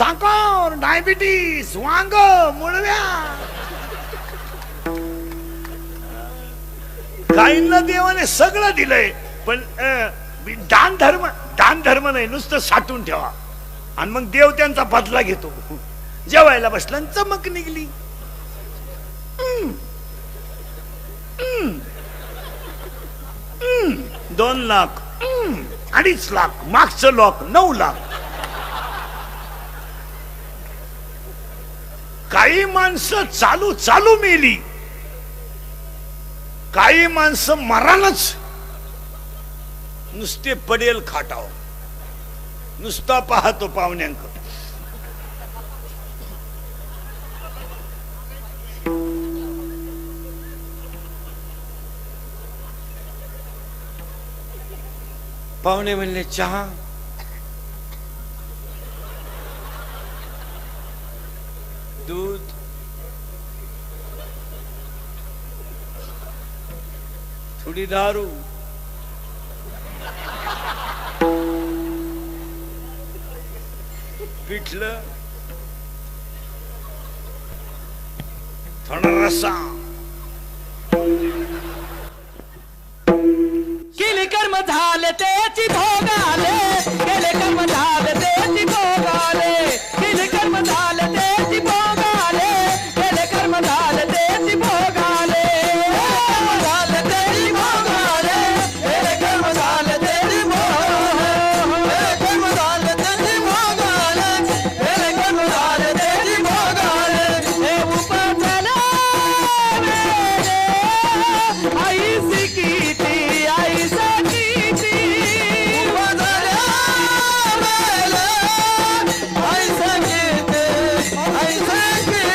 साखर, डायबिटीस, वांग, मुळव्या. काहींना देवाने सगळं दिलंय, पण दान धर्म नाही, नुसतं साठवून ठेवा. आणि मग देव त्यांचा बदला घेतो. जेवायला बसला चमक निघली. 2 लाख, 2.5 लाख, मागचं लॉक 9 लाख. काही माणसं चालू चालू मेली, काही माणसं मरानच नुसते पडेल खाटाव, नुसता पाहतो पाहुण्यांक. पाहुणे म्हणले चहा, दूध, थोडी दारू, पिठलं, थोडा रस्सा. केले कर्म झाले त्याची भोगाले, केले कर्म झाले त्याची भोगाले, केले कर्म झाले त्याची भोगाले, केले कर्म झाले त्याची भोगाले, झाले त्याची भोगाले, केले कर्म झाले त्याची भोगाले, कर्म झाले त्याची भोगाले, केले कर्म झाले त्याची भोगाले. हे उपासना आई सिकिती आई सकिती उपासना आई सकिती आई सकिती.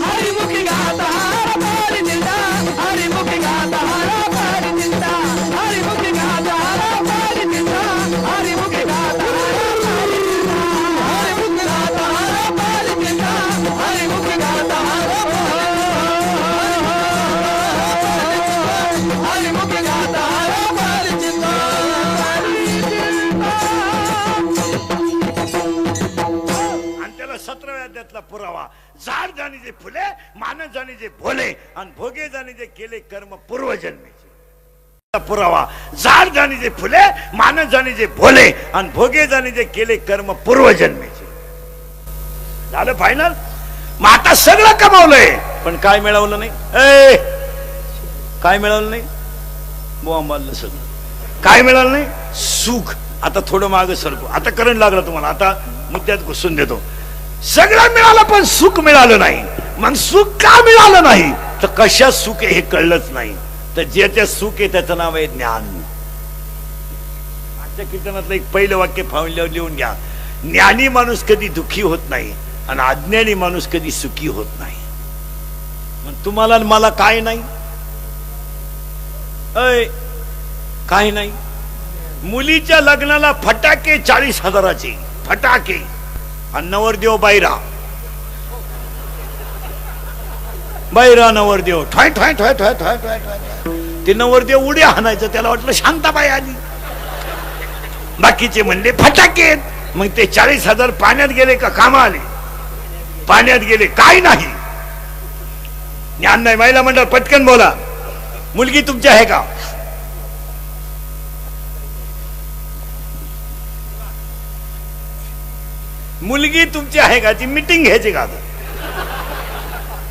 हरिमुखी गाता हार पारी चिंता, हरिमुखी गाता हार पारी चिंता, हरिमुखी गाता हार पारी चिंता, हरिमुखी गाता हार पारी चिंता, हरिमुखी गाता हार पारी चिंता, हरिमुखी गाता हार हरिमुखी गाता हार पारी चिंता. आणि त्याला 17व्या अध्यायातला पुरावा. झाड जाणीचे फुले, मानस जाणीचे भोले, आणि भोगे जाणीचे केले कर्म पूर्वजन्मेचे. पुरावा. झाड जाणीचे फुले, मानस जाणीचे भोले, आणि भोगे जाणीचे केले कर्म पूर्वजन्मेचे. झालं फायनल. मग आता सगळं कमावलंय, पण काय मिळवलं नाही. काय मिळवलं नाही. बोंबाललं सगळं. काय मिळालं नाही. सुख. आता थोडं मागे सरकू, आता करंट लागला तुम्हाला, आता मुद्द्यात घुसून देतो. सगळं मिळालं पण सुख मिळालं नाही. मग सुख का मिळालं नाही, तर कशा सुख आहे हे कळलंच नाही. तर ज्याच्या सुख आहे त्याचं नाव आहे ज्ञान. आजच्या कीर्तनातलं एक पहिलं वाक्य फावल्यावर लिहून घ्या. ज्ञानी माणूस कधी दुःखी होत नाही, आणि अज्ञानी माणूस कधी सुखी होत नाही. मग तुम्हाला आणि मला काय नाही. काय नाही. मुलीच्या लग्नाला फटाके 40,000चे फटाके, आणि नवरदेव बायरा बायरा नवरदेव ठोय ठोय ठोय ठोय ठोय ठोय ठोय. ते नवरदेव उड्या हाणायचं, त्याला वाटलं शांताबाई आली. बाकीचे म्हणले फटाके. मग ते 40,000 पाण्यात गेले का कामा आले. पाण्यात गेले. काय नाही. ज्ञान नाही. महिला मंडळ पटकन बोला. मुलगी तुमची आहे का. मुलगी तुमची आहे का. ती मीटिंग घ्यायची का.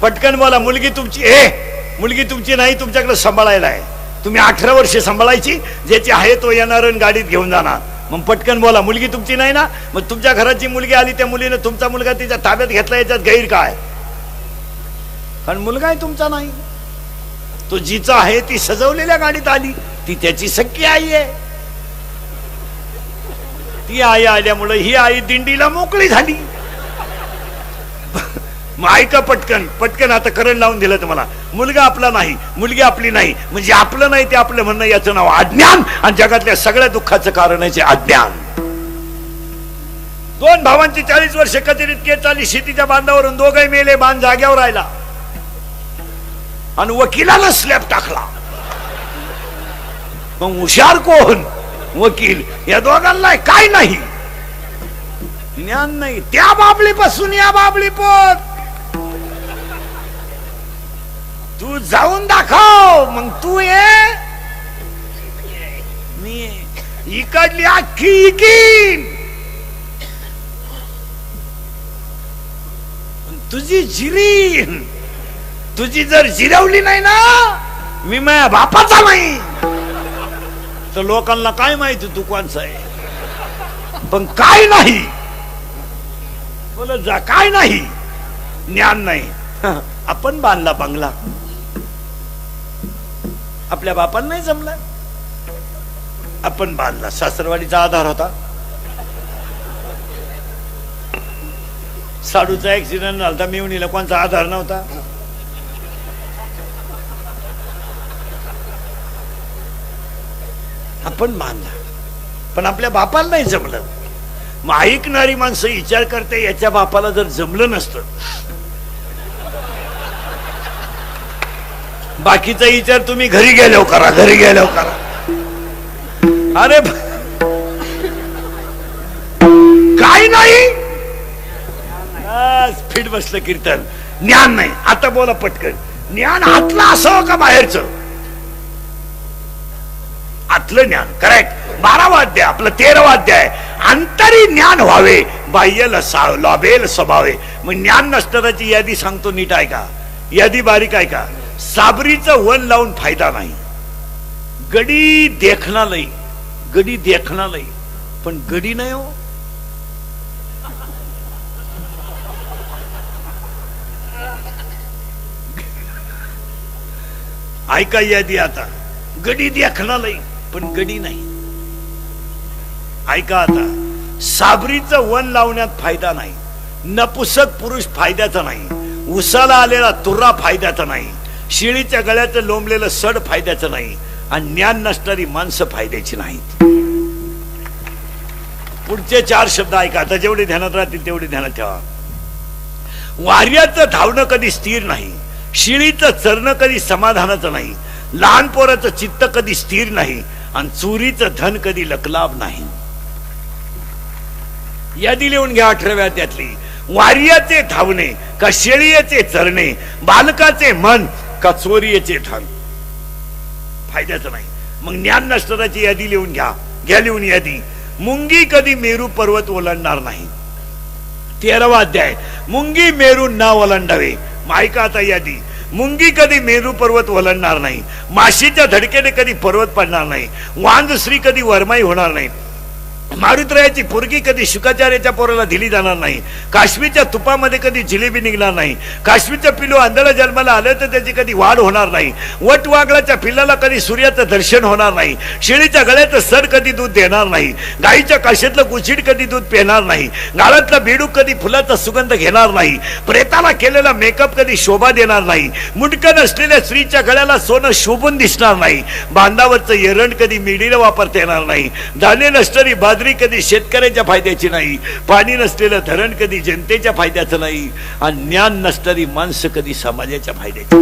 पटकन बोला. मुलगी तुमची आहे. मुलगी तुमची नाही, तुमच्याकडे सांभाळायला आहे. तुम्ही 18 वर्षे सांभाळायची. ज्याची आहे तो येणार गाडीत घेऊन जाणार. मग पटकन बोला. मुलगी तुमची नाही ना. मग तुमच्या घराची मुलगी आली, त्या मुलीने तुमचा मुलगा तिच्या ताब्यात घेतला, याच्यात गैर काय. कारण मुलगा आहे तुमचा नाही. तो जिचा आहे ती सजवलेल्या गाडीत आली, ती त्याची सख्खी आई आहे. ती आई आल्यामुळे ही आई दिंडीला मोकळी झाली. मग ऐका पटकन पटकन. आता करंट लावून दिलं तुम्हाला. मुलगा आपला नाही, मुलगी आपली नाही, म्हणजे आपलं नाही ते आपलं म्हणणं, याचं नाव अज्ञान. आणि जगातल्या सगळ्या दुःखाचं कारण आहे अज्ञान. 2 भावांची 40 वर्ष कचेरीत केस चालली. शेतीच्या बांधावरून दोघे मेले. बांध जाग्यावर राहिला, आणि वकिलाला स्लॅब टाकला. मग हुशार कोण. वकील. या दोघांना काय नाही. ज्ञान नाही. त्या बाबळीपासून या बाबळी पोत तू जाऊन दाखव, मग तू ये मी इकडली अख्खी इकीन. तुझी जिरीन, तुझी जर जिरवली नाही ना, मी माझ्या बापाचा नाही तर लोकांना काय माहिती तू कोणचा आहे. पण काय नाही बोलत जा, काय नाही ज्ञान नाही. आपण बांधला बंगला, आपल्या बापाला नाही जमला, आपण बांधला. सासरवाडीचा आधार होता. साडूचा ऍक्सिडेंट झाला, मिवणीला कोणचा आधार नव्हता. आपण बांधला, पण आपल्या बापाला नाही जमलं. मग ऐकणारी माणसं विचार करते, याच्या बापाला जर जमलं नसतं, बाकीचा विचार तुम्ही घरी गेलो करा, घरी गेलो करा. अरे काय नाही, फिट बसलं कीर्तन. ज्ञान नाही. आता बोला पटकन, ज्ञान आतलं असावं का बाहेरचं? आतलं ज्ञान. करेक्ट. 12वा अध्याय, आपलं 13वा अध्याय. अंतरी ज्ञान व्हावे, बाह्य लाभेल स्वभावे. मग ज्ञान नसतानाची यादी सांगतो, नीट आहे का? यादी बारीक आहे का? साबरीचं वन लावून फायदा नाही. गडी देखना लई, गडी देखना लई, पण गडी नाही हो. ऐका यादी आता. गडी देखना लई, पण गडी नाही. ऐका आता, साबरीचं वन लावण्यात फायदा नाही. नपुसक पुरुष फायद्याचा नाही. उसाला आलेला तुरा फायद्याचा नाही. शिळीच्या गळ्याचं लोंबलेलं सड फायद्याचं नाही. आणि ज्ञान नसणारी माणसं फायद्याची नाहीत. पुढचे 4 शब्द ऐका आता. जेवढे ध्यानात राहतील तेवढे ध्यानात ठेवा. वाऱ्याचं धावणं कधी स्थिर नाही. शिळीचं चरणं कधी समाधानाचं नाही. लहान पोराचं चित्त कधी स्थिर नाही. आणि चोरीचं धन कधी लकलाभ नाही. यादी लिहून घ्या 18व्या अध्यायातली. वार्याचे धावणे का शेळीचे चरणे, बालकाचे मन का चोरीचे धन, फायद्याचं नाही. मग ज्ञान नसतानाची यादी लिहून घ्या. घ्या लिहून यादी. मुंगी कधी मेरू पर्वत ओलांडणार नाही. 13वा अध्याय. मुंगी मेरू न ओलांडावे. ऐका आता यादी. मुंगी कधी मेरू पर्वत ओलांडणार नाही. माशीच्या धडकेने कधी पर्वत पडणार नाही. वांजश्री कधी वरमाई होणार नाही. मारुतरायाची पोरगी कधी शुकाचार्याच्या पोराला दिली जाणार नाही. काश्मीरच्या तुपामध्ये कधी जिलेबी निघणार नाही. काश्मीरचं पिलू आंधळा जन्माला आलं तर त्याची कधी वाढ होणार नाही. वटवागळाच्या पिल्लाला कधी सूर्याचं दर्शन होणार नाही. शेळीच्या गळ्याचं सर कधी दूध देणार नाही. गाईच्या काशीतलं गुचिड कधी दूध पिणार नाही. गाळातला बेडूक कधी फुलाचा सुगंध घेणार नाही. प्रेताला केलेला मेकअप कधी शोभा देणार नाही. मुंडकं नसलेल्या स्त्रीच्या गळ्याला सोनं शोभून दिसणार नाही. बांधावरचं एरंड कधी मिडीला वापरता येणार नाही. धान्य नसणारी बाजरी कधी शेतकऱ्याच्या फायद्याची नाही. पाणी नसलेलं धरण कधी जनतेच्या फायद्याचं नाही. आणि ज्ञान नसणारी माणसं कधी समाजाच्या फायद्याची.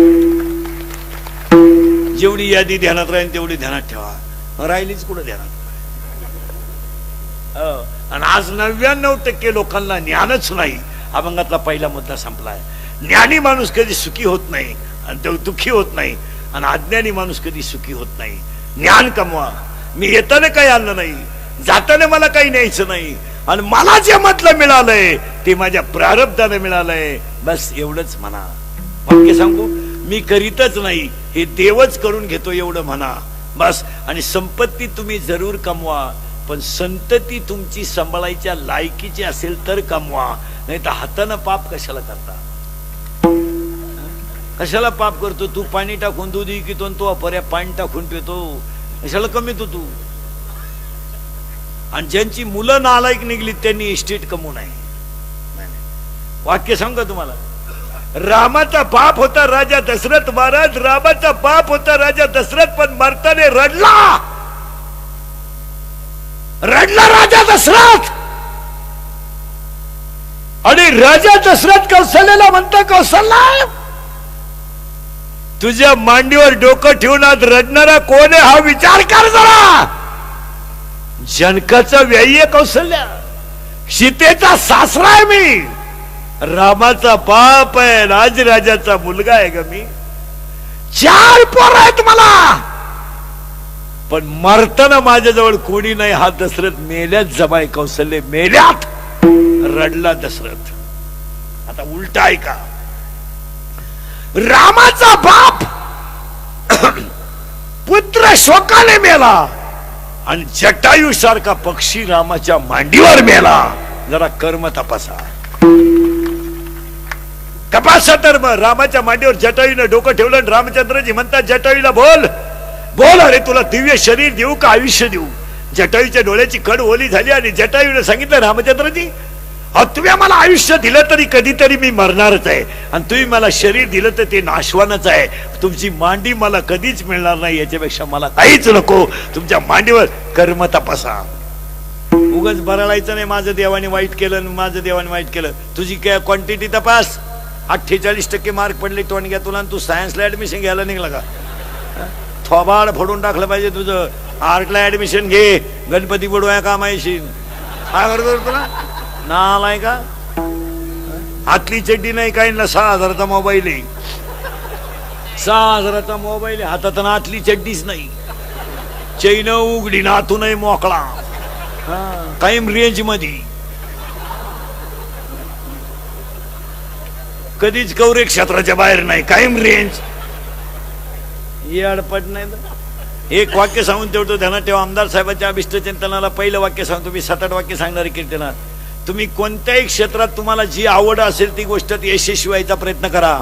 जेवढी यादी ध्यानात राहील तेवढी ध्यानात ठेवा. राहिलीच कुठं ध्यानात. आणि आज 99% लोकांना ज्ञानच नाही. अभंगातला पहिला मुद्दा संपलाय. ज्ञानी माणूस कधी सुखी होत नाही आणि तो दुःखी होत नाही. आणि अज्ञानी माणूस कधी सुखी होत नाही. ज्ञान कमवा. मी येताना काही आणलं नाही, जाताना मला काही न्यायचं नाही. आणि मला जे मधलं मिळालंय ते माझ्या प्रारब्धाने मिळालंय. बस एवढंच म्हणा. वाक्य सांगू, मी करीतच नाही, हे देवच करून घेतो एवढं म्हणा बस. आणि संपत्ती तुम्ही जरूर कमवा, पण संतती तुमची सांभाळायच्या लायकीची असेल तर कमवा. नाही तर हातानं पाप कशाला करता? कशाला पाप करतो? तू पाणी टाकून दूध विकतो, तो पर्या पाणी टाकून पितो. कशाला कमी तू? आणि ज्यांची मुलं नालायक निघली त्यांनी इस्टेट कमवू नये. वाक्य सांगा तुम्हाला. रामाचा बाप होता राजा दशरथ महाराज. रामाचा बाप होता राजा दशरथ, पण मरताने रडला. रडला राजा दशरथ. आणि राजा दशरथ कौशल्याला म्हणतो, कौशल्या तुझ्या मांडीवर डोकं ठेवून आज रडणारा कोण आहे हा विचार कर जरा. जनकाचा व्याय्य कौशल्या. सीतेचा सासरा आहे मी, रामाचा बाप आहे, राजराजाचा मुलगा आहे ग मी. 4 पोरं आहेत मला, पण मरताना माझ्याजवळ कोणी नाही. हा दशरथ मेल्यात, जमाई कौशल्य मेल्यात. रडला दशरथ. आता उलटा ऐका, रामाचा बाप पुत्र शोकाने मेला आणि जटायू सारखा पक्षी रामाच्या मांडीवर मेला. जरा कर्म तपासा. तपासा तर मग. रामाच्या मांडीवर जटायूने डोकं ठेवलं आणि रामचंद्रजी म्हणतात जटायूला बोल बोल, अरे तुला दिव्य शरीर देऊ का आयुष्य देऊ. जटायूच्या डोळ्याची कड ओली झाली आणि जटायूने सांगितलं रामचंद्रजी, तुम्ही मला आयुष्य दिलं तरी कधीतरी मी मरणारच आहे, आणि तुम्ही मला शरीर दिलं तर ते नाशवानच आहे. तुमची मांडी मला कधीच मिळणार नाही, याच्यापेक्षा मला काहीच नको. तुमच्या मांडीवर कर्म तपासा. उगाच बरळायचं नाही माझं देवाने वाईट केलं, माझं देवाने वाईट केलं. तुझी काय क्वांटिटी तपास. 48% मार्क पडले टोणग्या तुला, तू सायन्सला ऍडमिशन घ्यायला निघला का? थोबाड फोडून टाकलं पाहिजे तुझं. आर्टला ऍडमिशन घे, गणपती बुडवाया कामायशील. काय करतो तुला नालाय का? हातली चड्डी नाही, काही ना 6,000चा मोबाईल आहे. 6,000चा मोबाईल आहे हातात, हातली चड्डीच नाही. चैन उघडी ना, तू नाही मोकळा. कायम रेंज मध्ये, कधीच कवरे क्षेत्राच्या बाहेर नाही, कायम रेंज. अडपट नाही. एक वाक्य सांगून ठेवतो, ध्यानात ठेवा. आमदार साहेबांच्या अभिष्ट चिंतनाला पहिलं वाक्य सांगतो मी. 7-8 वाक्य सांगणारे कीर्तनात. तुम्ही कोणत्याही क्षेत्रात तुम्हाला जी आवड असेल ती गोष्ट यशस्वी व्हायचा प्रयत्न करा.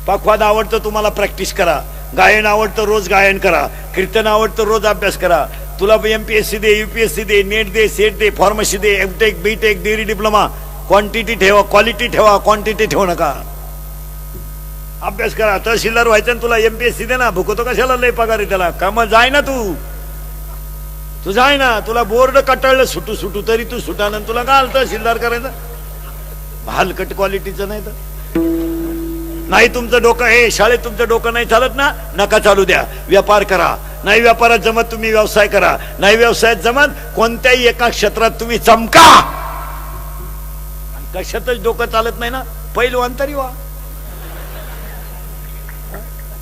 पखवाद आवडतं तुम्हाला, प्रॅक्टिस करा. गायन आवडतं, रोज गायन करा. कीर्तन आवडतं, रोज अभ्यास करा. तुला MPSC दे, UPSC दे, नेट दे, सेट दे, फार्मसी दे, MTech, BTech, degree, diploma. Quantity ठेवा, क्वालिटी ठेवा, क्वांटिटी ठेवू नका. अभ्यास करा. तहसीलदार व्हायचं तुला MPSC दे ना, भुकतो कशाला लय पगार आहे त्याला. काम जाय ना तू जाय ना. तुला बोर्ड कटाळलं सुटू सुटू तरी तू सुटानं, तुला काय तहसीलदार करायचं? हलकट क्वालिटीचं नाही तर नाही. तुमचं डोकं हे शाळेत तुमचं डोकं नाही चालत ना, नका चालू द्या. व्यापार करा. नाही व्यापारात जमत तुम्ही व्यवसाय करा. नाही व्यवसायात जमत कोणत्याही एका क्षेत्रात तुम्ही चमका. कशातच डोकं चालत नाही ना, पैलवान तरी व्हा.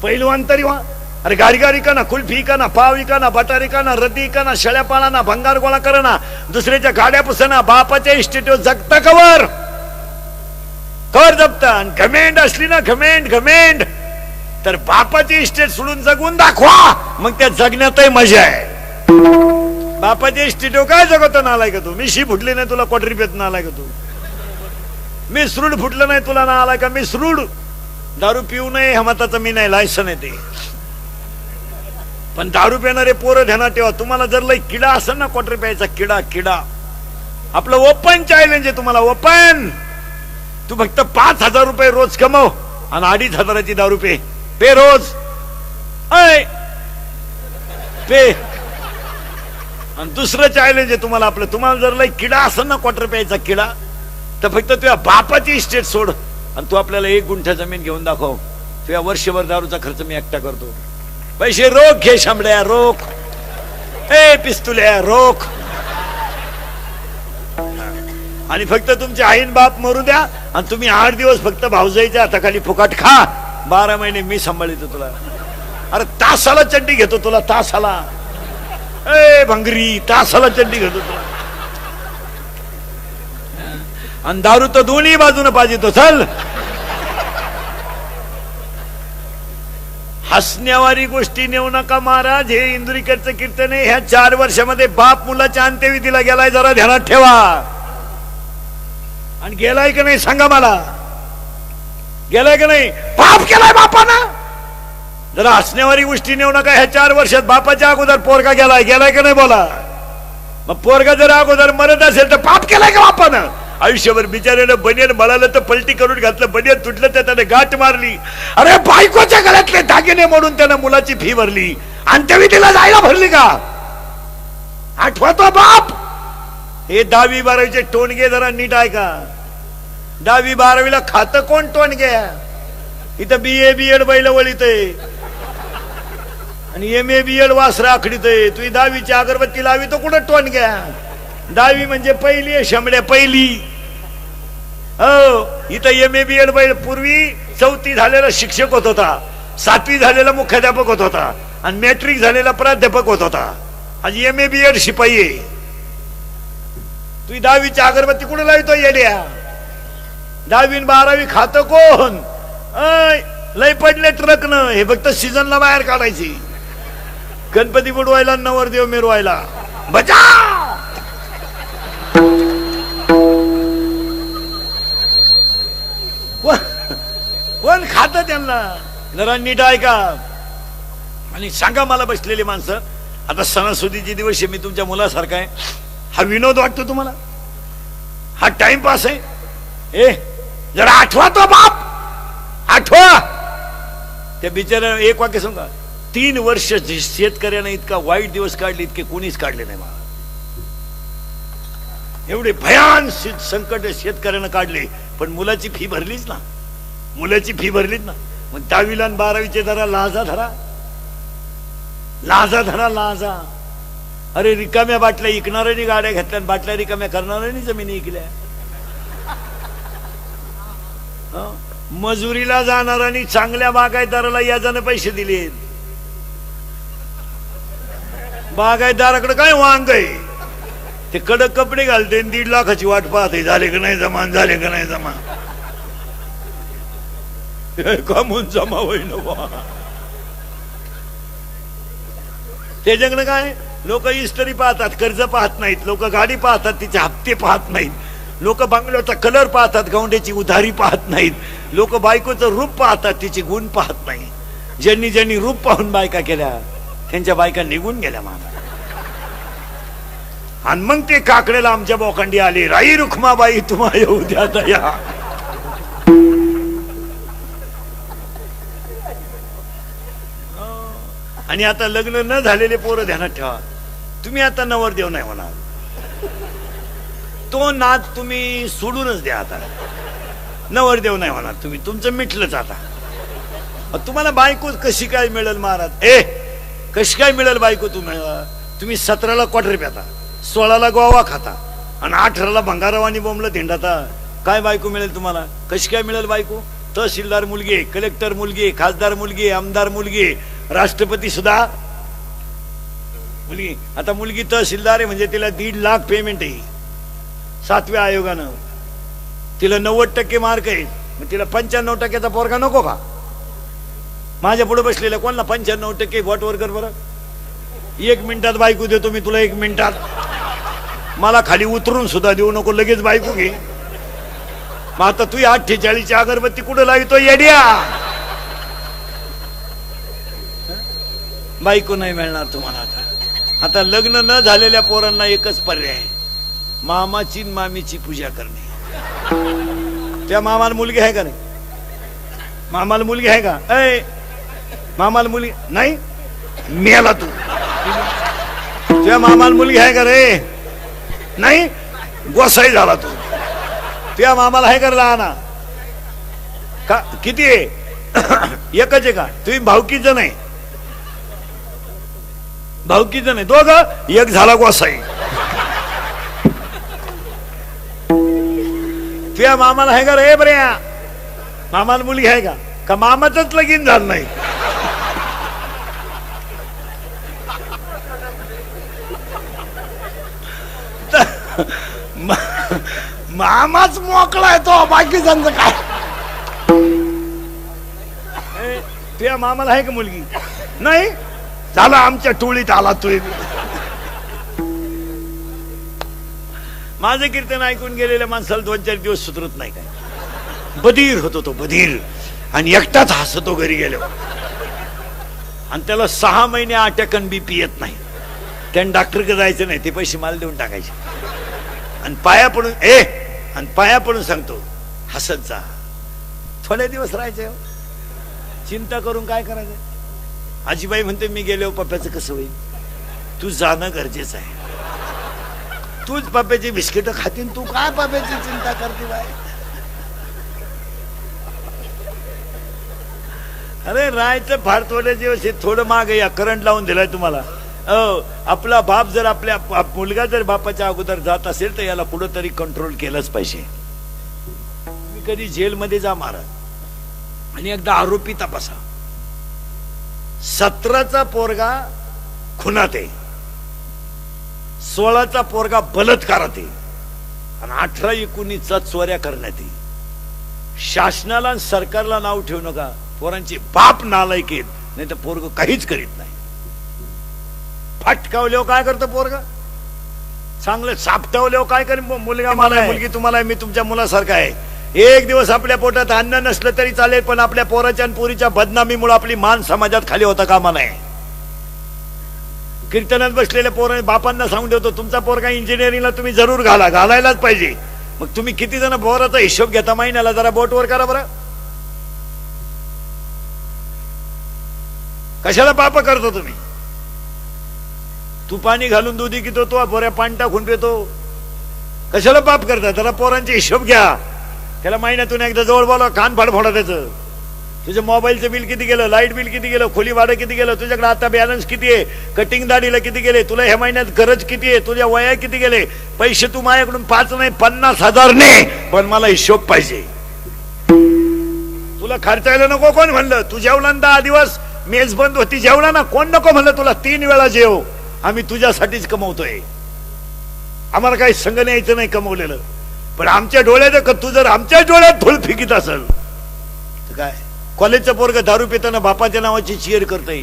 पैलवान तरी व्हा. अरे गाडी का ना, कुल्फी का ना, पाव का ना, बटारी का ना, रद्दी का ना, शेळ्या पाळा ना, भंगार गोळा करा ना, दुसऱ्याच्या गाड्या पुसना, बापाच्या इस्टेटीवर जगता कवर जपता. घमेंड असली ना, घमेंड तर बापाची इस्टेट सोडून जगून दाखवा, मग त्या जगण्यातही मजा आहे. बापाच्या इस्टेटीवर काय जगवतो नालाय का तू? मिशी फुटली नाही तुला, क्वार्टर रुपयात नालाय का तू? मिसरूड फुटलं नाही तुला, ना आलाय का मिसरूड? दारू पिऊ नये हमताचं मी नाही, लायसन आहे ते. पण दारू पिणारे पोरं ध्यानात ठेवा. तुम्हाला जर लई किडा असेल ना क्वार्टर प्यायचा, किडा आपलं ओपन चॅलेंज आहे तुम्हाला. ओपन. तू फक्त 5,000 रुपये रोज कमव आणि 2,500ची दारू पे रोज. पे. आणि दुसरं चॅलेंज आहे तुम्हाला आपलं. तुम्हाला जर लई किडा असेल ना क्वार्टर प्यायचा किडा, तर फक्त तुझ्या बापाची इस्टेट सोड आणि तू आपल्याला 1 गुंठा जमीन घेऊन दाखव. तुझ्या वर्षभर दारूचा खर्च मी एकटा करतो. पैसे रोख घे शांबड्या, रोख. पिस्तुल्या रोख. आणि फक्त तुमचे आईन बाप मरू द्या आणि तुम्ही 8 दिवस फक्त भाऊजाईच्या हाताखाली फुकाट खा. 12 महिने मी सांभाळतो तुला. अरे तासाला चड्डी घेतो तुला, तासाला. भंगरी, तासाला चड्डी घेतो तुला. आणि दारू तर दोन्ही बाजूने पाहिजे तो. चल. हसण्यावारी गोष्टी नेऊ नका महाराज. हे इंदुरीकरचं कीर्तन आहे. ह्या 4 वर्षामध्ये बाप मुलाच्या अंत्यविधीला गेलाय, जरा ध्यानात ठेवा. आणि गेलाय का नाही सांगा मला. गेलाय का नाही? पाप केलाय बापानं. जरा हसण्यावारी गोष्टी नेऊ नका. ह्या 4 वर्षात बापाच्या अगोदर पोरगा गेलाय का नाही बोला. मग पोरगा जर अगोदर मरत असेल तर पाप केलाय का बापानं? आयुष्यभर बिचाऱ्यानं बनियन बळालं तर पलटी करून घातलं, बनियन तुटलं तर त्याने गाठ मारली. अरे बायकोच्या गळ्यातले दागिने मोडून त्यानं मुलाची फी भरली. अंत्यविधीला जायला भरली का? आठवतो बाप. हे 10वी 12वीचे टोणगे जरा नीट ऐका. 10वी 12वीला खातं कोण टोणगे? इथं BA BEd बैल वळीत आणि MA BEd वासरा आखडीत. तुझी 10वीची अगरबत्ती लावी तो कुठं टोणग्या? दहावी म्हणजे पहिली आहे, शंभड्या पहिली. हो, इथं MA BEd पूर्वी 4थी झालेला शिक्षक होत होता, 7वी झालेला मुख्याध्यापक होत होता आणि मॅट्रिक झालेला प्राध्यापक होत होता. आज MA BEd शिपाई आहे. तू 10वीची अगरबत्ती कुठे लावतो येड्या? 10वी 12वी खात कोण? लय पडले ट्रक न, हे फक्त सीझनला बाहेर काढायची. गणपती बुडवायला, नवरदेव मिरवायला. बचाव. कोण खात त्यांना? जरा नीट ऐका आणि सांगा मला बसलेली माणसं. आता सणासुदीचे दिवस आहे, मी तुमच्या मुलासारखा आहे. हा विनोद वाटतो तुम्हाला? हा टाइमपास आहे? ए जरा आठवा तो बाप, आठवा. त्या बिचाऱ्या एक वाक्य सांगा, 3 वर्ष शेतकऱ्याने इतका वाईट दिवस काढले, इतके कोणीच काढले नाही मला. एवढे भयान संकट शेतकऱ्यानं काढले, पण मुलाची फी भरलीच ना, मुलाची फी भरलीच ना. मग 10वीला आणि 12वीचे जरा लाजा धरा, लाजा धरा, लाजा. अरे रिकाम्या बाटल्या इकणाऱ्यांनी गाड्या घेतल्या, बाटल्या रिकाम्या करणाऱ्यांनी जमिनी इकल्या. मजुरीला जाणाऱ्यांनी चांगल्या बागायतदाराला याजाने पैसे दिले. बागायतदाराकडे काय वांग आहे? ते कडक कपडे घालते, 1.5 लाखाची वाट पाहते, झाले का नाही जमा, झाले का नाही जमा. कमून जमा होईन. त्याच्याकडे काय, लोक इस्त्री पाहतात, कर्ज पाहत नाहीत. लोक गाडी पाहतात, तिचे हप्ते पाहत नाहीत. लोक बंगल्याचा कलर पाहतात, गौंड्याची उधारी पाहत नाहीत. लोक बायकोचं रूप पाहतात, तिचे गुण पाहत नाही. ज्यांनी ज्यांनी रूप पाहून बायका केल्या, त्यांच्या बायका निघून गेल्या मामा. आणि मग ते काकड्याला आमच्या बोकांडी आले, राई रुखमाबाई तुम्हा येऊ द्या दया. आणि आता लग्न न झालेले पोरं ध्यानात ठेवा, तुम्ही आता नवरदेव नाही होणार. तो नाद तुम्ही सोडूनच द्या. आता नवरदेव नाही होणार तुम्ही, तुमचं मिटलंच. आता तुम्हाला बायको कशी काय मिळेल महाराज? कशी काय मिळेल बायको? तुम्ही 17ला क्वार्टर प्याता, 16ला गोवा खाता आणि 18ला भंगारवानी बोंबलं धिंडाता. काय बायको मिळेल तुम्हाला? कशी काय मिळेल बायको? तहसीलदार मुलगी, कलेक्टर मुलगी, खासदार मुलगी, आमदार मुलगी, राष्ट्रपती सुद्धा मुलगी. आता मुलगी तहसीलदार आहे म्हणजे तिला 1.5 लाख पेमेंट आहे 7व्या आयोगानं. तिला 90% मार्क आहे, मग तिला 95%चा पोरगा नको का? माझ्या पुढे बसलेल्या कोणला 95% वोट वर कर बरं. 1 मिनिटात बायको देतो मी तुला, 1 मिनिटात. मला खाली उतरून सुद्धा देऊ नको, लगेच बायको घे. मग आता तू 48ची अगरबत्ती कुठे लावितो येड्या? बायको नाही मिळणार तुम्हाला. आता लग्न न झालेल्या पोरांना एकच पर्याय, मामाची मामीची पूजा करणे. त्या मामाला मुलगी आहे का नाही? मामाला मुलगी आहे का? मामाला मुलगी नाही, मेला तू. त्या मामाला मुलगी आहे का रे? नाही, गोसाई झाला तू. त्या मामाला आहे का लहाना? का किती आहे? एकच आहे का? तुम्ही भावकीचं नाही, भावकीचं नाही, दोघं एक झाला गोसाई. तुझ्या मामाला आहे का रे बऱ्या? मामाला मुलगी आहे का? का मामाचंच लगीन झालं नाही? मामाच मोकळा येतो, बाकीच्यांचं काय? तुझ्या मामाला आहे का मुलगी? नाही, झाला आमच्या टोळीत आला तू. माझं कीर्तन ऐकून गेलेल्या माणसाला 2-4 दिवस सुधरत नाही. काय बधीर होतो तो, बधीर. आणि एकटाच हसतो घरी गेलो. आणि त्याला 6 महिने अटॅकन BP येत नाही. त्यानं डॉक्टरकडे जायचं नाही, ते पैसे मला देऊन टाकायचे. आणि पाया पडून आणि पाया पडून सांगतो, हसत जा. थोडे दिवस राहायचे, चिंता करून काय करायचं? आजीबाई म्हणते मी गेलो, पप्प्याचं कसं होईल? तू जाणं गरजेचं आहे. तूच पप्प्याची बिस्किट खातीन, तू काय पप्प्याची चिंता करते बाय? अरे राहायचं फार थोडे दिवस, थोडं मागे या करंट लावून दिलाय तुम्हाला. आपला बाप जर आपल्या मुलगा जर बापाच्या अगोदर जात असेल तर याला कुठंतरी कंट्रोल केलंच पाहिजे. तुम्ही कधी जेलमध्ये जा महाराज आणि एकदा आरोपी तपासा. 17चा पोरगा खुनात आहे, 16चा पोरगा बलात्कारात आहे आणि 18-19चा चोऱ्या करण्यात आहे. शासनाला आणि सरकारला नाव ठेवू नका, पोरांची बाप नालायक आहेत, नाही तर पोरग काहीच करीत नाही. फटकावल्यावर काय करतं पोरग, चांगलं सापटावल्यावर काय करेल मुलगा मला आहे, मुलगी तुम्हाला आहे, मी तुमच्या मुलासारखा आहे. एक दिवस आपल्या पोटात अन्न नसलं तरी चालेल, पण आपल्या पोराच्या आणि पोरीच्या बदनामीमुळे आपली मान समाजात खाली होता कामा नये. कीर्तनात बसलेल्या पोराने बापांना सांगून ठेवतो, तुमचा पोरगा इंजिनिअरिंगला तुम्ही जरूर घालायलाच पाहिजे. मग तुम्ही किती जण पोराचा हिशोब घेता महिन्याला, जरा बोटवर करा बरं. कशाला पाप करतो तुम्ही? तू पाणी घालून दुधी पितो, तो पोऱ्या पाणी टाकून पितो, कशाला पाप करता? जरा पोरांचे हिशोब घ्या. त्याला महिन्यातून एकदा जवळ बोला, कान फाड फोडा त्याचं. तुझं मोबाईलचं बिल किती गेलं, लाईट बिल किती गेलं, खोली भाडं किती गेलं, तुझ्याकडे आता बॅलन्स किती आहे, कटिंग दाढीला किती गेले, तुला ह्या महिन्यात गरज किती आहे, तुझ्या वया किती गेले. पैसे तू माझ्याकडून 5 नाही 50,000 ने, पण मला हिशोब पाहिजे. तुला खर्चायला नको कोण म्हणलं? तू जेवला 10 दिवस मेज बंद होती, जेवला ना, कोण नको म्हणलं तुला? 3 वेळा जेव. आम्ही तुझ्यासाठीच कमवतोय, आम्हाला काही संग न्यायचं नाही कमवलेलं. पण आमच्या डोळ्यात, तू जर आमच्या डोळ्यात धूळ फिकीत असेल तर काय? कॉलेजचं पोरग दारू पिताना बापाच्या नावाची चीयर करतय,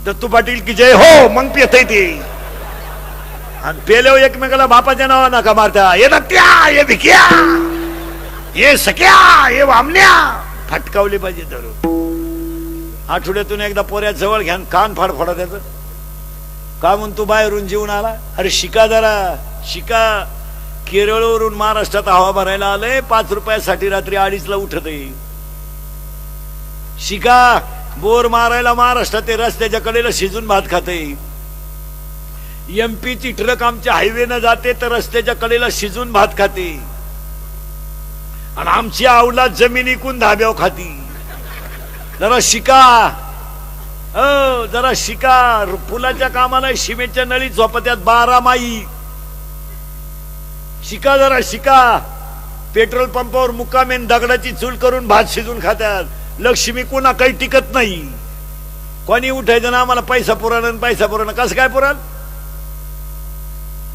दत्तू पाटील की जय हो, मग पितय ते. आणि पेल्यावर एकमेकाला बापाच्या नावा नका मारता, ये दत्त्या, ये भिक्या, ये सख्या, ये वामण्या. फटकावले पाहिजे दारू. आठवड्यातून एकदा पोऱ्या जवळ घ्या, कान फाड फोडा त्याचं. का म्हणतो बाहेरून जेवून आला? अरे शिका जरा, शिका. केरळवरून महाराष्ट्रात हवा भरायला आलंय, 5 रुपयासाठी रात्री 2:30ला उठत आहे. शिका. बोर मारायला महाराष्ट्रात रस्त्याच्या कडेला शिजून भात खाते. एमपीची ट्रक आमच्या हायवेनं जाते तर रस्त्याच्या कडेला शिजून भात खाते, आणि आमची अवलाद जमीन इकून धाब्यावर खाती. जरा शिका, जरा शिका. पुलाच्या कामाला शिमेच्या नळी झोपत्यात 12 माई. शिका, जरा शिका. पेट्रोल पंपावर मुक्कामेन दगडाची चूल करून भात शिजून खात्यात. लक्ष्मी कोणा काही टिकत नाही. कोणी उठायचं ना, आम्हाला पैसा पुराण, पैसा पुराण. कसं काय पुराण?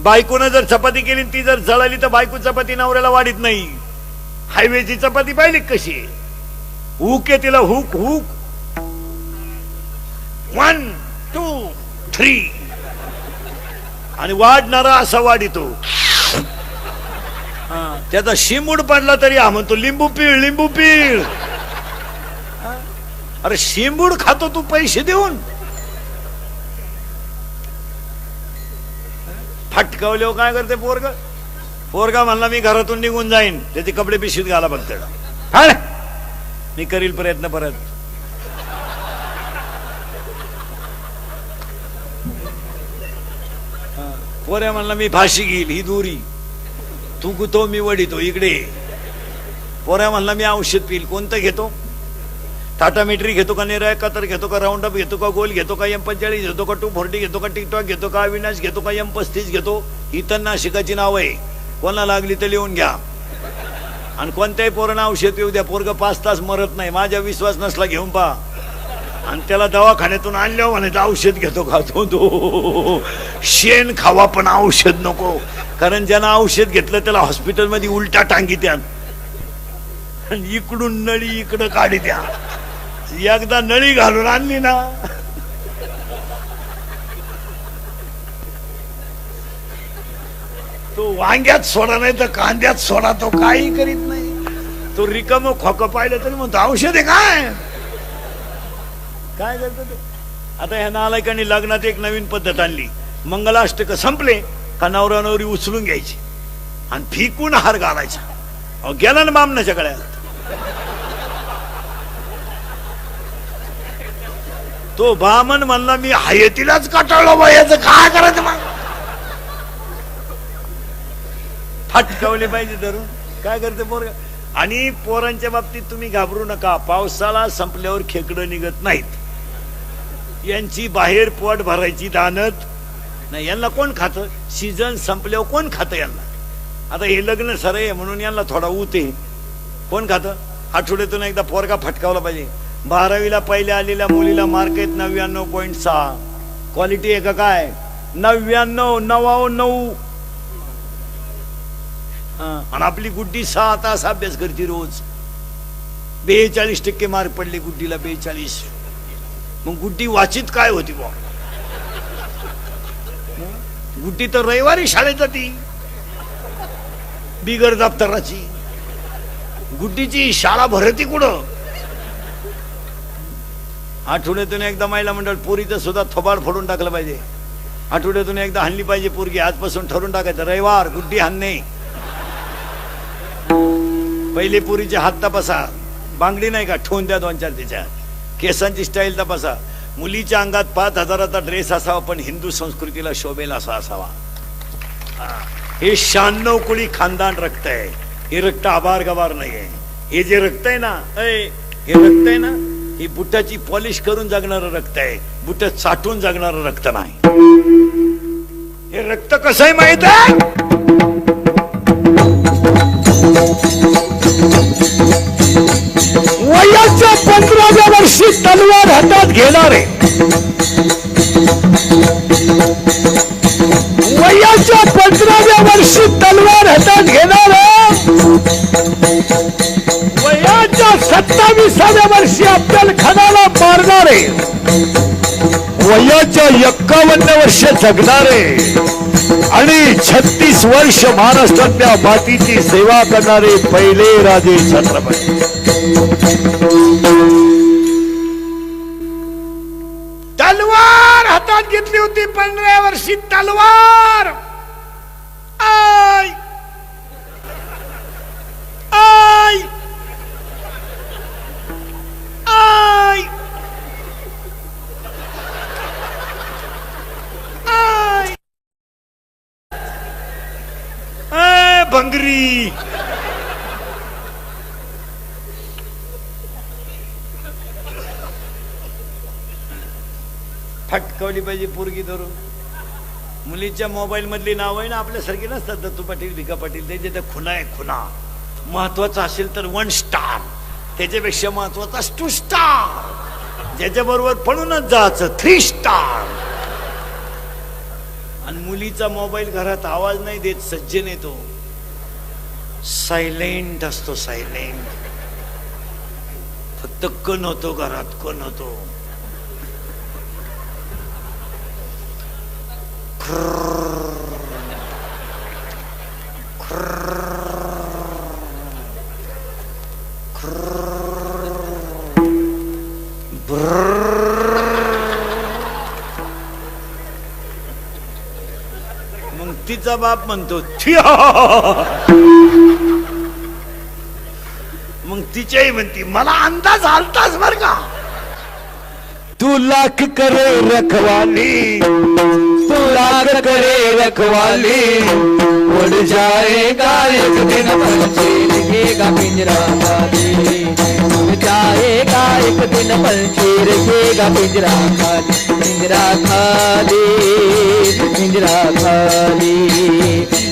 बायकोनं जर चपाती केली, ती जर जळाली तर बायको चपाती नवऱ्याला वाढीत नाही. हायवेची चपाती पाहिली कशी? हुक आहे तिला, हुक हुक. 1 2 3 आणि वाढणारा असा वाढितो. त्याचा शिमूड पडला तरी हा म्हणतो लिंबू पीळ, लिंबू पीळ. अरे शिंबूड खातो तू पैसे देऊन? फटकावल्यावर काय करते पोरग? पोरगा म्हणला मी घरातून निघून जाईन, त्याचे कपडे पिशवीत घाला बघते. मी करील प्रयत्न परत. पोऱ्या म्हणला मी फाशी घेईल, ही दोरी तू गुतो मी वडीतो, इकडे. पोऱ्या म्हणला मी औषध पिल, कोणतं घेतो? टाटा मेट्री घेतो का, निराय कतर घेतो का, राऊंड अप घेतो का, गोल घेतो का, M45 घेतो का, 240 घेतो का, टिकटॉक घेतो का, अविनाश घेतो का, M35 घेतो? इतर नाशिकाची नाव आहे, कोणाला लागली तर लिहून घ्या. आणि कोणत्याही पोरांना औषध पिऊ द्या, पोरग 5 तास मरत नाही. माझ्या विश्वास नसला घेऊन पहा. आणि त्याला दवाखान्यातून आणल्यावर म्हणायचं औषध घेतो का? तो शेण खावा पण औषध नको. कारण ज्यानं औषध घेतलं त्याला हॉस्पिटलमध्ये उलटा टांगी द्या, इकडून नळी इकडं काढी द्या. एकदा नळी घालून आणली ना, तो वांग्यात सोडा नाही तर कांद्यात सोडा, तो काही करीत नाही. तो रिकाम खोकं पाहिलं तरी म्हणतो औषध आहे. काय करतो ते? आता ह्या नालायकांनी लग्नात एक नवीन पद्धत आणली. मंगलाष्टक संपले का नवरा नवरी उचलून घ्यायची आणि फिकून हार घालायचा. गेला ना बामणाच्या गळ्यात. तो बामण म्हणला मी हयतीलाच कटाळलो बा, याचं काय करायचं? मग फटकावले पाहिजे धरून. काय करते पोरग? आणि पोरांच्या बाबतीत तुम्ही घाबरू नका. पावसाळा संपल्यावर खेकडं निघत नाहीत. यांची बाहेर पोट भरायची दानत नाही. यांना कोण खातं? सीझन संपल्यावर कोण खातं यांना? आता हे लग्न सर आहे म्हणून यांना थोडा ऊत आहे. कोण खातं? आठवड्यातून एकदा पोरगा फटकावला पाहिजे. 12वीला पहिल्या आलेल्या मुलीला मार्क आहेत 99.6. क्वालिटी आहे का काय? 99 आणि आपली गुड्डी 6 तास अभ्यास करते रोज. 42% मार्क पडले गुड्डीला. 42. मग गुड्डी वाचित काय होती बा? गुड्डी तर रविवारी शाळेत जाती बिगर दप्तराची. गुड्डीची शाळा भरती कुठं? आठवड्यातून एकदा महिला मंडळ पोरीचं सुद्धा थोबाड फोडून टाकलं पाहिजे. आठवड्यातून एकदा हाणली पाहिजे पोरगी. आजपासून ठरवून टाकायचं रविवार गुड्डी हाणणे. पहिले पोरीचे हात तपासा. बांगडी नाही का ठेवून द्या 2-4 त्याच्या. केसांची स्टाईल तपासा. मुलीच्या अंगात 5,000चा ड्रेस असावा पण हिंदू संस्कृतीला शोभेल असा असावा. हे 96 कुळी खानदान रक्त आहे. हे रक्त आभार गवार नाहीये. हे जे रक्त आहे ना, हे रक्त आहे ना, ही बुटाची पॉलिश करून जगणारं रक्त आहे. बुट साठून जगणारं रक्त नाही. हे रक्त कसं आहे माहित आहे? वयाच्या 15व्या वर्षी तलवार हातात घेणारे, वयाच्या 15व्या वर्षी तलवार हातात घेणारे, वयाच्या 27व्या वर्षी अफजल खानाला मारणारे, वयाच्या 51 वर्ष जगणारे आणि 36 वर्ष महाराष्ट्रातल्या मातीची सेवा करणारे पहिले राजे छत्रपती. तलवार हातात घेतली होती 15व्या वर्षी. तलवार आय आय आय आय भंगरी. फटकवली पाहिजे पोरगी धरून. मुलीच्या मोबाईल मधली नाव आहे ना आपल्यासारखी नसतात. दत्तू पाटील, भिका पाटील. त्याचे त्या खुना आहे. खुना महत्वाचा असेल तर 1 स्टार, त्याच्यापेक्षा महत्वाचा 2 स्टार, ज्याच्या बरोबर पळूनच जायचं 3 स्टार. आणि मुलीचा मोबाईल घरात आवाज नाही देत, सज्जन येतो, सायलेंट असतो. सायलेंट. फक्त कण होतो घरात, कण होतो. मग तिचा बाप म्हणतो थिया. मग तिच्याही म्हणती मला अंदाज आलताच बर का. तू लाख करे रखवाली, तू लाख करे रखवाली, उड़ जाएगा एक दिन पंछी रहेगा पिंजरा खाली, उड़ जाएगा एक दिन पंछी रहेगा पिंजरा खाली, पिंजरा खाली, पिंजरा खाली,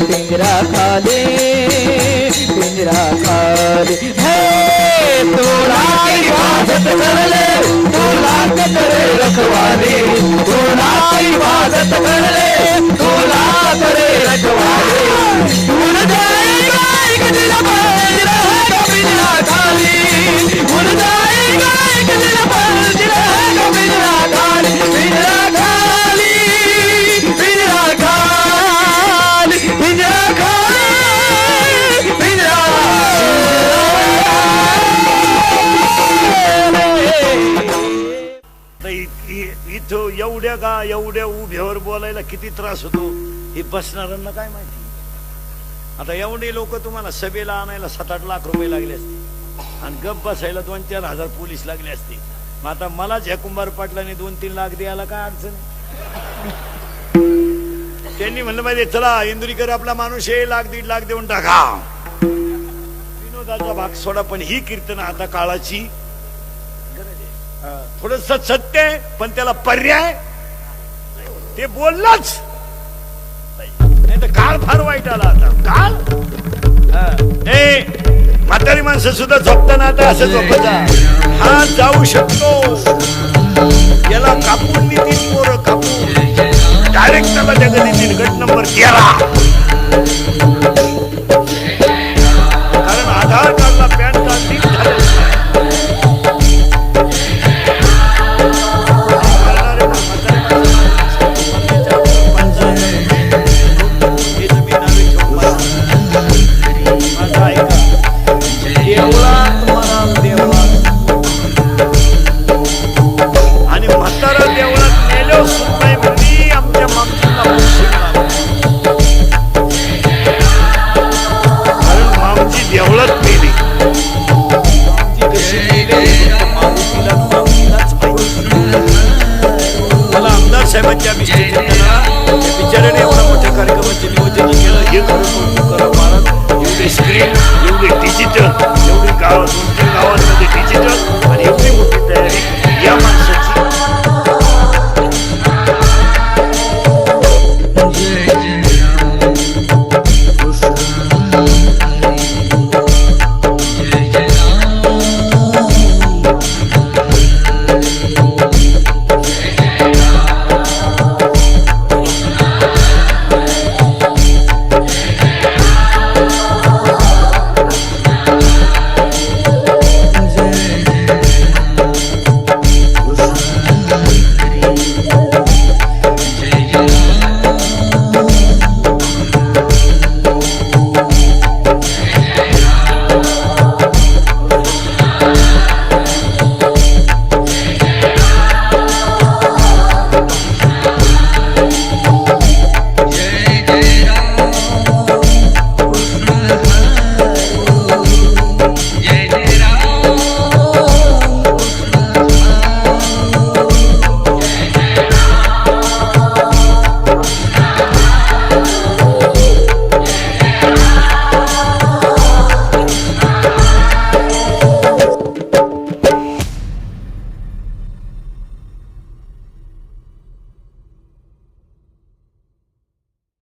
पिंजरा खाली, पिंजरा खाली. तू इबादत कर ले, तू लाख करे रखवाली, तू इबादत कर ले, तू लाख करे रखवाली, उड़ जाएगा एक दिन पंछी रहेगा पिंजरा खाली, उड़ जाएगा एक दिन पंछी रहेगा पिंजरा खाली, पिंजरा खाली, पिंजरा खाली, पिंजरा खाली, पिंजरा. इथं एवढ्या उभ्यावर बोलायला किती त्रास होतो हे बसणाऱ्यांना काय माहिती. आता एवढे लोक तुम्हाला सभेला आणायला 7-8 लाख रुपये लागले असते आणि गप बसायला 2-4 हजार पोलीस लागले असते. मग आता मला कुंभार पाटलाने 2-3 लाख द्यायला काय अडचण. त्यांनी म्हणलं पाहिजे चला इंदुरीकर आपला माणूस आहे, 1-1.5 लाख देऊन टाका. विनोदाचा भाग सोडा, पण ही कीर्तन आता काळाची गरज आहे. थोडस सत्य आहे पण त्याला पर्याय ते बोललंच नाही तर काळ फार वाईट आला आता काळ म्हातारी माणसं सुद्धा झोपताना आता असं झोपता हा जाऊ शकतो याला कापून देतील पोरं कापून डायरेक्ट त्याला जगतील गट नंबर 13 कारण आधार कार्डला पॅन कार्ड लिंक झालं आणि म्हातारा देवळात नेलो सुनबाई म्हणली आमच्या मामजीला कारण मामजी देवळात मेली मामजी कशी मेली मामजीलाच माहिती मला आमदार साहेबांच्या बिचाऱ्याने एवढा मोठ्या कार्यक्रमाचे नियोजन केलं हे करू